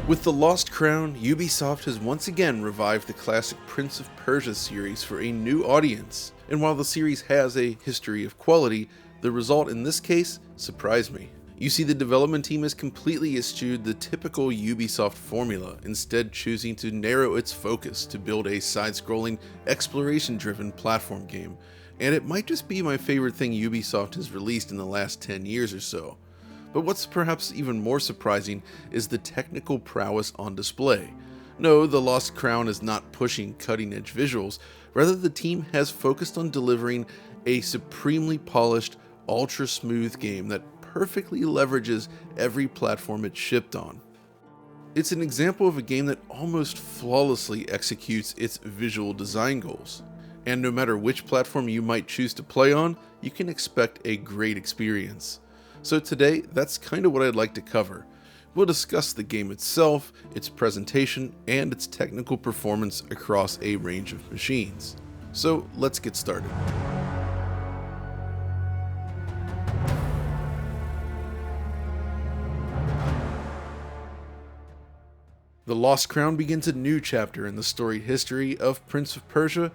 With The Lost Crown, Ubisoft has once again revived the classic Prince of Persia series for a new audience, and while the series has a history of quality, the result in this case surprised me. You see, the development team has completely eschewed the typical Ubisoft formula, instead choosing to narrow its focus to build a side-scrolling, exploration-driven platform game, and it might just be my favorite thing Ubisoft has released in the last 10 years or so. But what's perhaps even more surprising is the technical prowess on display. No, The Lost Crown is not pushing cutting-edge visuals, rather the team has focused on delivering a supremely polished, ultra-smooth game that perfectly leverages every platform it's shipped on. It's an example of a game that almost flawlessly executes its visual design goals. And no matter which platform you might choose to play on, you can expect a great experience. So today, that's kind of what I'd like to cover. We'll discuss the game itself, its presentation, and its technical performance across a range of machines. So let's get started. The Lost Crown begins a new chapter in the storied history of Prince of Persia,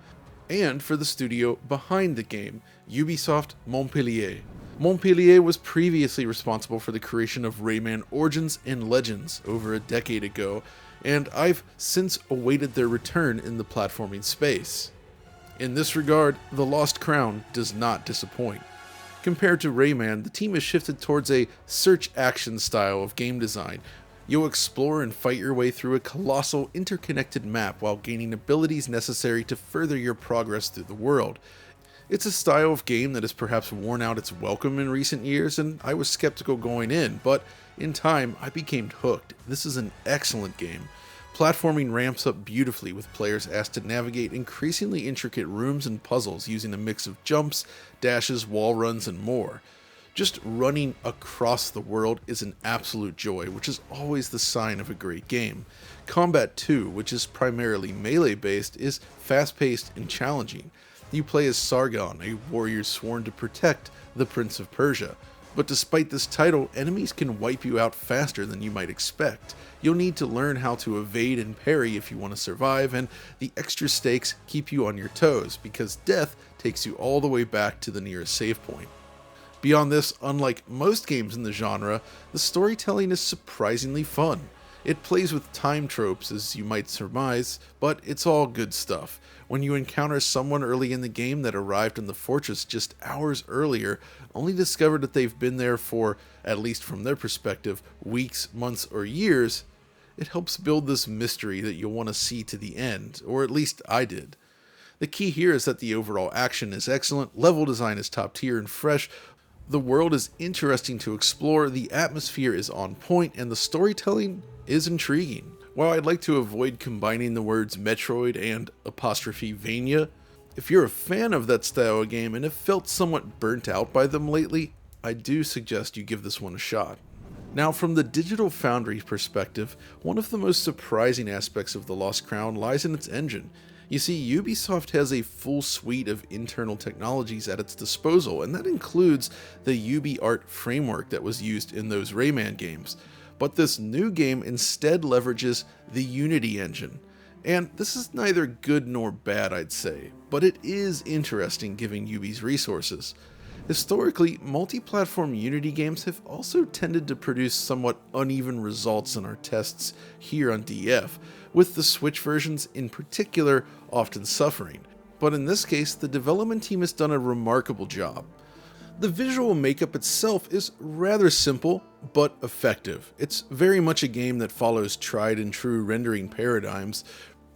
and for the studio behind the game, Ubisoft Montpellier. Montpellier was previously responsible for the creation of Rayman Origins and Legends over a decade ago, and I've since awaited their return in the platforming space. In this regard, The Lost Crown does not disappoint. Compared to Rayman, the team has shifted towards a search action style of game design. You'll explore and fight your way through a colossal, interconnected map while gaining abilities necessary to further your progress through the world. It's a style of game that has perhaps worn out its welcome in recent years, and I was skeptical going in, but in time I became hooked. This is an excellent game. Platforming ramps up beautifully with players asked to navigate increasingly intricate rooms and puzzles using a mix of jumps, dashes, wall runs, and more. Just running across the world is an absolute joy, which is always the sign of a great game. Combat too, which is primarily melee based, is fast-paced and challenging. You play as Sargon, a warrior sworn to protect the Prince of Persia. But despite this title, enemies can wipe you out faster than you might expect. You'll need to learn how to evade and parry if you want to survive, and the extra stakes keep you on your toes, because death takes you all the way back to the nearest save point. Beyond this, unlike most games in the genre, the storytelling is surprisingly fun. It plays with time tropes, as you might surmise, but it's all good stuff. When you encounter someone early in the game that arrived in the fortress just hours earlier, only discovered that they've been there for, at least from their perspective, weeks, months, or years, it helps build this mystery that you'll want to see to the end, or at least I did. The key here is that the overall action is excellent, level design is top tier and fresh, the world is interesting to explore, the atmosphere is on point, and the storytelling is intriguing. While I'd like to avoid combining the words Metroid and *vania, if you're a fan of that style of game and have felt somewhat burnt out by them lately, I do suggest you give this one a shot. Now, from the Digital Foundry perspective, one of the most surprising aspects of The Lost Crown lies in its engine. You see, Ubisoft has a full suite of internal technologies at its disposal, and that includes the UbiArt framework that was used in those Rayman games. But this new game instead leverages the Unity engine. And this is neither good nor bad, I'd say, but it is interesting given Ubi's resources. Historically, multi-platform Unity games have also tended to produce somewhat uneven results in our tests here on DF, with the Switch versions in particular often suffering. But in this case, the development team has done a remarkable job. The visual makeup itself is rather simple, but effective. It's very much a game that follows tried and true rendering paradigms,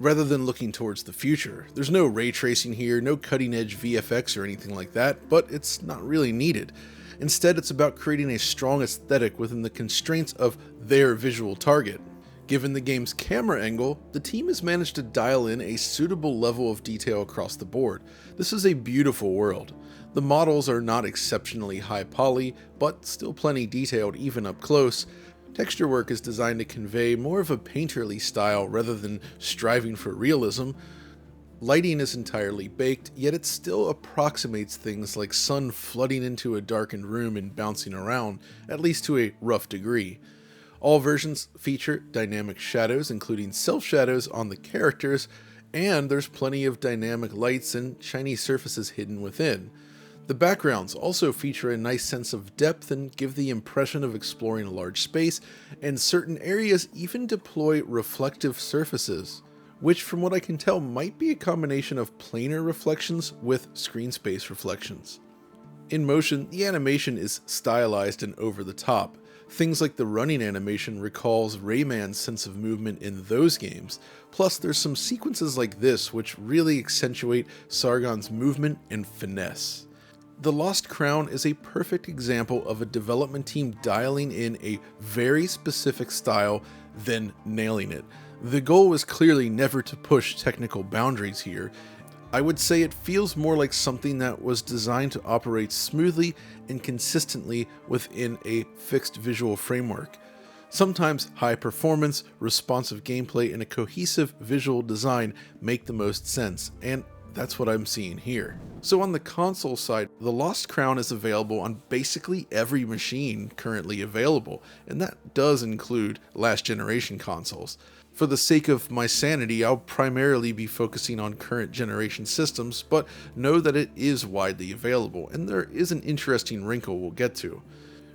rather than looking towards the future. There's no ray tracing here, no cutting edge VFX or anything like that, but it's not really needed. Instead, it's about creating a strong aesthetic within the constraints of their visual target. Given the game's camera angle, the team has managed to dial in a suitable level of detail across the board. This is a beautiful world. The models are not exceptionally high poly, but still plenty detailed even up close. Texture work is designed to convey more of a painterly style rather than striving for realism. Lighting is entirely baked, yet it still approximates things like sun flooding into a darkened room and bouncing around, at least to a rough degree. All versions feature dynamic shadows, including self-shadows on the characters, and there's plenty of dynamic lights and shiny surfaces hidden within. The backgrounds also feature a nice sense of depth and give the impression of exploring a large space, and certain areas even deploy reflective surfaces, which from what I can tell might be a combination of planar reflections with screen space reflections. In motion, the animation is stylized and over the top. Things like the running animation recalls Rayman's sense of movement in those games, plus there's some sequences like this which really accentuate Sargon's movement and finesse. The Lost Crown is a perfect example of a development team dialing in a very specific style, then nailing it. The goal was clearly never to push technical boundaries here. I would say it feels more like something that was designed to operate smoothly and consistently within a fixed visual framework. Sometimes high performance, responsive gameplay, and a cohesive visual design make the most sense, and that's what I'm seeing here. So on the console side, the Lost Crown is available on basically every machine currently available, and that does include last generation consoles. For the sake of my sanity, I'll primarily be focusing on current generation systems, but know that it is widely available, and there is an interesting wrinkle we'll get to.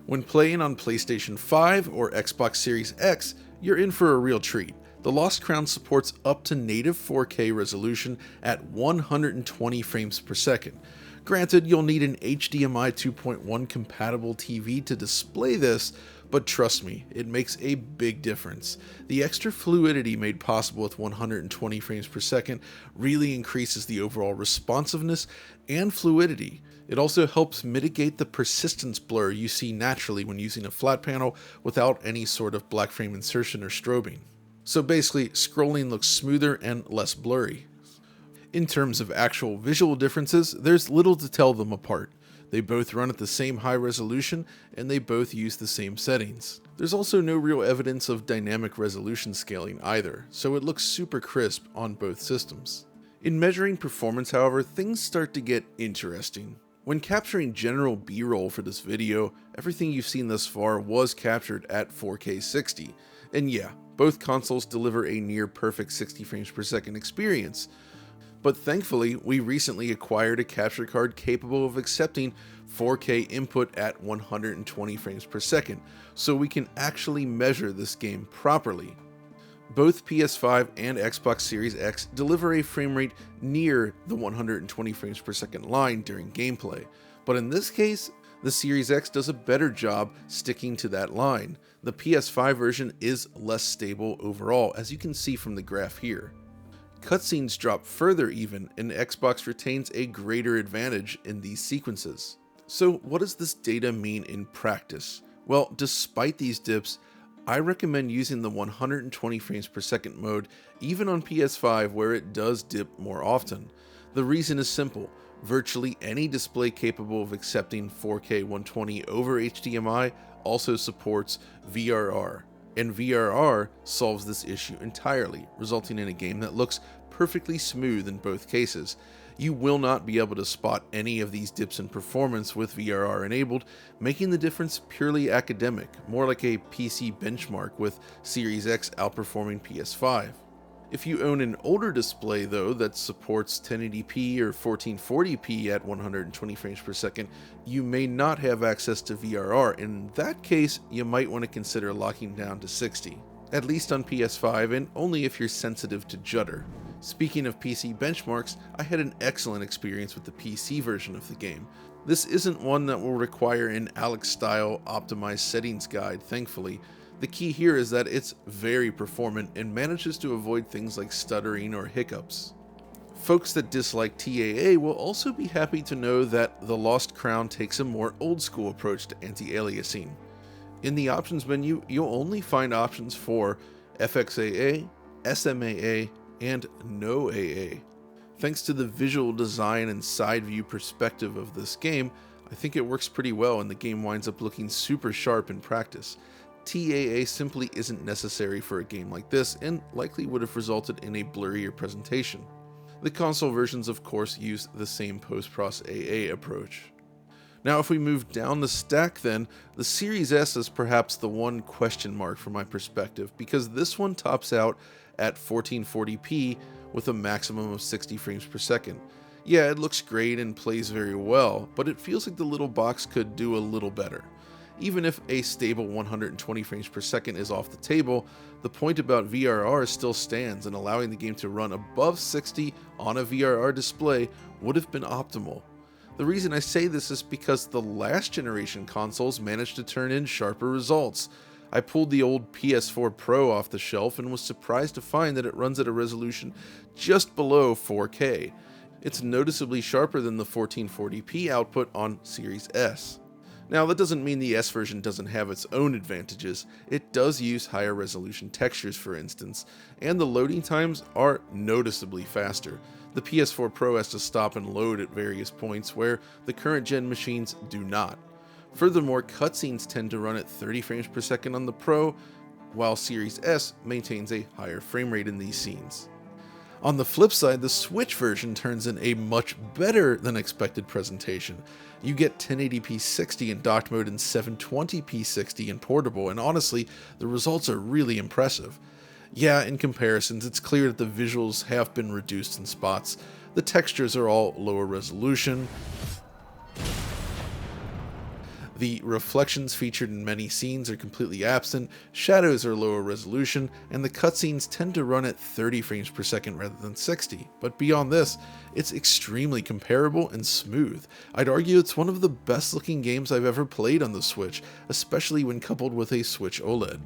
When playing on PlayStation 5 or Xbox Series X, you're in for a real treat. The Lost Crown supports up to native 4K resolution at 120 frames per second. Granted, you'll need an HDMI 2.1 compatible TV to display this, but trust me, it makes a big difference. The extra fluidity made possible with 120 frames per second really increases the overall responsiveness and fluidity. It also helps mitigate the persistence blur you see naturally when using a flat panel without any sort of black frame insertion or strobing. So basically, scrolling looks smoother and less blurry. In terms of actual visual differences, there's little to tell them apart. They both run at the same high resolution, and they both use the same settings. There's also no real evidence of dynamic resolution scaling either, so it looks super crisp on both systems. In measuring performance, however, things start to get interesting. When capturing general B-roll for this video, everything you've seen thus far was captured at 4K 60, and yeah, both consoles deliver a near perfect 60 frames per second experience. But thankfully, we recently acquired a capture card capable of accepting 4K input at 120 frames per second, so we can actually measure this game properly. Both PS5 and Xbox Series X deliver a frame rate near the 120 frames per second line during gameplay, but in this case, the Series X does a better job sticking to that line. The PS5 version is less stable overall, as you can see from the graph here. Cutscenes drop further even, and Xbox retains a greater advantage in these sequences. So what does this data mean in practice? Well, despite these dips, I recommend using the 120 frames per second mode even on PS5 where it does dip more often. The reason is simple. Virtually any display capable of accepting 4K 120 over HDMI also supports VRR. And VRR solves this issue entirely, resulting in a game that looks perfectly smooth in both cases. You will not be able to spot any of these dips in performance with VRR enabled, making the difference purely academic, more like a PC benchmark with Series X outperforming PS5. If you own an older display though that supports 1080p or 1440p at 120 frames per second, you may not have access to VRR. In that case, you might want to consider locking down to 60, at least on PS5 and only if you're sensitive to judder. Speaking of PC benchmarks, I had an excellent experience with the PC version of the game. This isn't one that will require an Alex-style optimized settings guide, thankfully. The key here is that it's very performant and manages to avoid things like stuttering or hiccups. Folks that dislike TAA will also be happy to know that the Lost Crown takes a more old-school approach to anti-aliasing. In the options menu, you'll only find options for FXAA, SMAA, and no AA. Thanks to the visual design and side view perspective of this game, I think it works pretty well and the game winds up looking super sharp in practice. TAA simply isn't necessary for a game like this and likely would have resulted in a blurrier presentation. The console versions of course use the same post-proc AA approach. Now, if we move down the stack then, the Series S is perhaps the one question mark from my perspective, because this one tops out at 1440p with a maximum of 60 frames per second. Yeah, it looks great and plays very well, but it feels like the little box could do a little better. Even if a stable 120 frames per second is off the table, the point about VRR still stands, and allowing the game to run above 60 on a VRR display would have been optimal. The reason I say this is because the last generation consoles managed to turn in sharper results. I pulled the old PS4 Pro off the shelf and was surprised to find that it runs at a resolution just below 4K. It's noticeably sharper than the 1440p output on Series S. Now, that doesn't mean the S version doesn't have its own advantages. It does use higher resolution textures, for instance, and the loading times are noticeably faster. The PS4 Pro has to stop and load at various points where the current gen machines do not. Furthermore, cutscenes tend to run at 30 frames per second on the Pro, while Series S maintains a higher frame rate in these scenes. On the flip side, the Switch version turns in a much better than expected presentation. You get 1080p 60 in docked mode and 720p 60 in portable, and honestly, the results are really impressive. Yeah, in comparisons, it's clear that the visuals have been reduced in spots. The textures are all lower resolution. The reflections featured in many scenes are completely absent, shadows are lower resolution, and the cutscenes tend to run at 30 frames per second rather than 60. But beyond this, it's extremely comparable and smooth. I'd argue it's one of the best looking games I've ever played on the Switch, especially when coupled with a Switch OLED.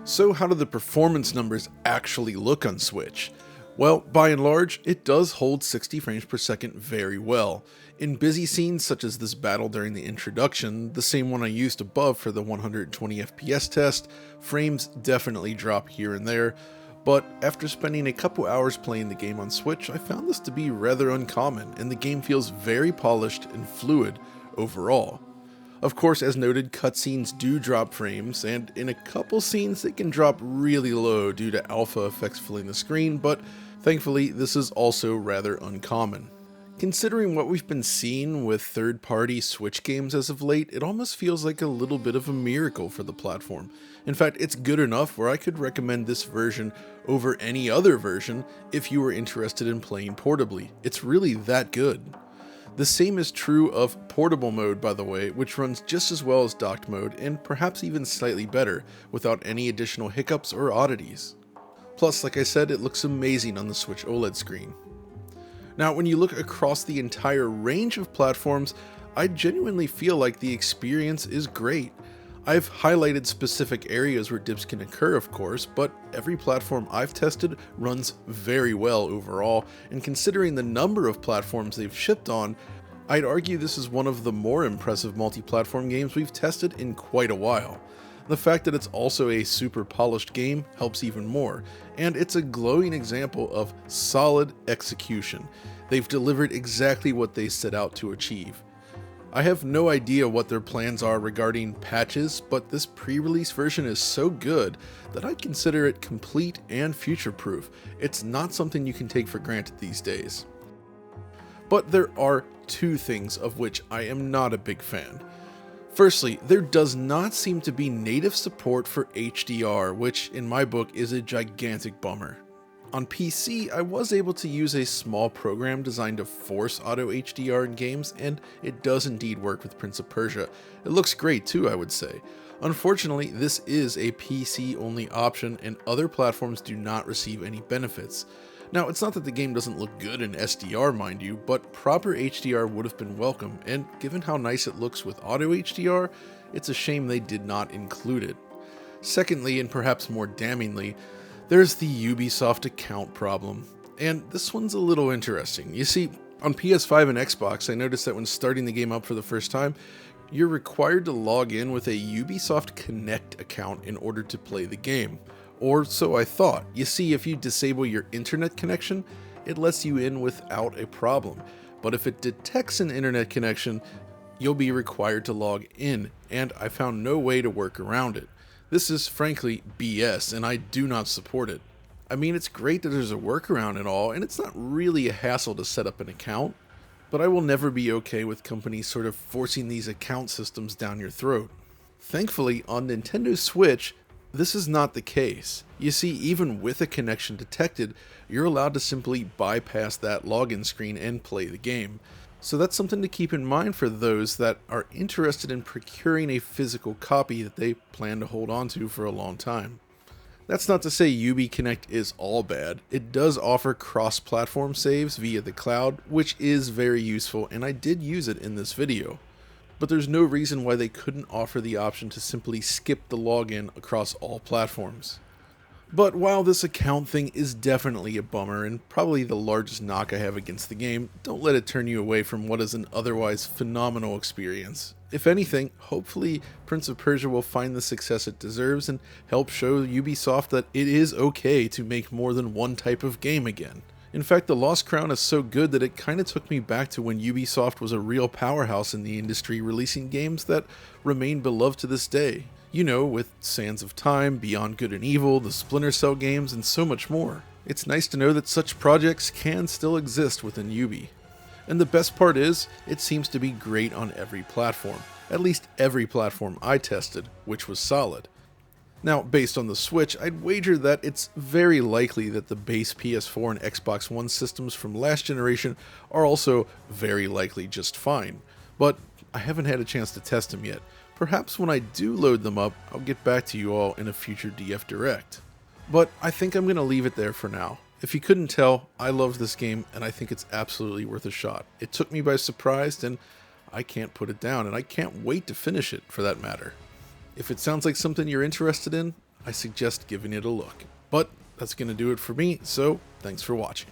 So how do the performance numbers actually look on Switch? Well, by and large, it does hold 60 frames per second very well. In busy scenes such as this battle during the introduction, the same one I used above for the 120 FPS test, frames definitely drop here and there, but after spending a couple hours playing the game on Switch, I found this to be rather uncommon, and the game feels very polished and fluid overall. Of course, as noted, cutscenes do drop frames, and in a couple scenes they can drop really low due to alpha effects filling the screen, but thankfully this is also rather uncommon. Considering what we've been seeing with third-party Switch games as of late, it almost feels like a little bit of a miracle for the platform. In fact, it's good enough where I could recommend this version over any other version if you were interested in playing portably. It's really that good. The same is true of portable mode, by the way, which runs just as well as docked mode and perhaps even slightly better without any additional hiccups or oddities. Plus, like I said, it looks amazing on the Switch OLED screen. Now, when you look across the entire range of platforms, I genuinely feel like the experience is great. I've highlighted specific areas where dips can occur, of course, but every platform I've tested runs very well overall, and considering the number of platforms they've shipped on, I'd argue this is one of the more impressive multi-platform games we've tested in quite a while. The fact that it's also a super polished game helps even more, and it's a glowing example of solid execution. They've delivered exactly what they set out to achieve. I have no idea what their plans are regarding patches, but this pre-release version is so good that I consider it complete and future-proof. It's not something you can take for granted these days. But there are two things of which I am not a big fan. Firstly, there does not seem to be native support for HDR, which in my book is a gigantic bummer. On PC, I was able to use a small program designed to force auto HDR in games, and it does indeed work with Prince of Persia. It looks great too, I would say. Unfortunately, this is a PC-only option, and other platforms do not receive any benefits. Now, it's not that the game doesn't look good in SDR, mind you, but proper HDR would have been welcome, and given how nice it looks with auto HDR, it's a shame they did not include it. Secondly, and perhaps more damningly, there's the Ubisoft account problem, and this one's a little interesting. You see, on PS5 and Xbox, I noticed that when starting the game up for the first time, you're required to log in with a Ubisoft Connect account in order to play the game. Or so I thought. You see, if you disable your internet connection, it lets you in without a problem. But if it detects an internet connection, you'll be required to log in, and I found no way to work around it. This is frankly BS, and I do not support it. I mean, it's great that there's a workaround and all, and it's not really a hassle to set up an account. But I will never be okay with companies sort of forcing these account systems down your throat. Thankfully, on Nintendo Switch, this is not the case. You see, even with a connection detected, you're allowed to simply bypass that login screen and play the game. So that's something to keep in mind for those that are interested in procuring a physical copy that they plan to hold on to for a long time. That's not to say Ubi Connect is all bad. It does offer cross-platform saves via the cloud, which is very useful, and I did use it in this video. But there's no reason why they couldn't offer the option to simply skip the login across all platforms. But while this account thing is definitely a bummer and probably the largest knock I have against the game, don't let it turn you away from what is an otherwise phenomenal experience. If anything, hopefully Prince of Persia will find the success it deserves and help show Ubisoft that it is okay to make more than one type of game again. In fact, The Lost Crown is so good that it kinda took me back to when Ubisoft was a real powerhouse in the industry, releasing games that remain beloved to this day. You know, with Sands of Time, Beyond Good and Evil, the Splinter Cell games, and so much more. It's nice to know that such projects can still exist within Ubi. And the best part is, it seems to be great on every platform. At least every platform I tested, which was solid. Now, based on the Switch, I'd wager that it's very likely that the base PS4 and Xbox One systems from last generation are also very likely just fine. But I haven't had a chance to test them yet. Perhaps when I do load them up, I'll get back to you all in a future DF Direct. But I think I'm going to leave it there for now. If you couldn't tell, I love this game and I think it's absolutely worth a shot. It took me by surprise and I can't put it down, and I can't wait to finish it for that matter. If it sounds like something you're interested in, I suggest giving it a look. But that's going to do it for me, so thanks for watching.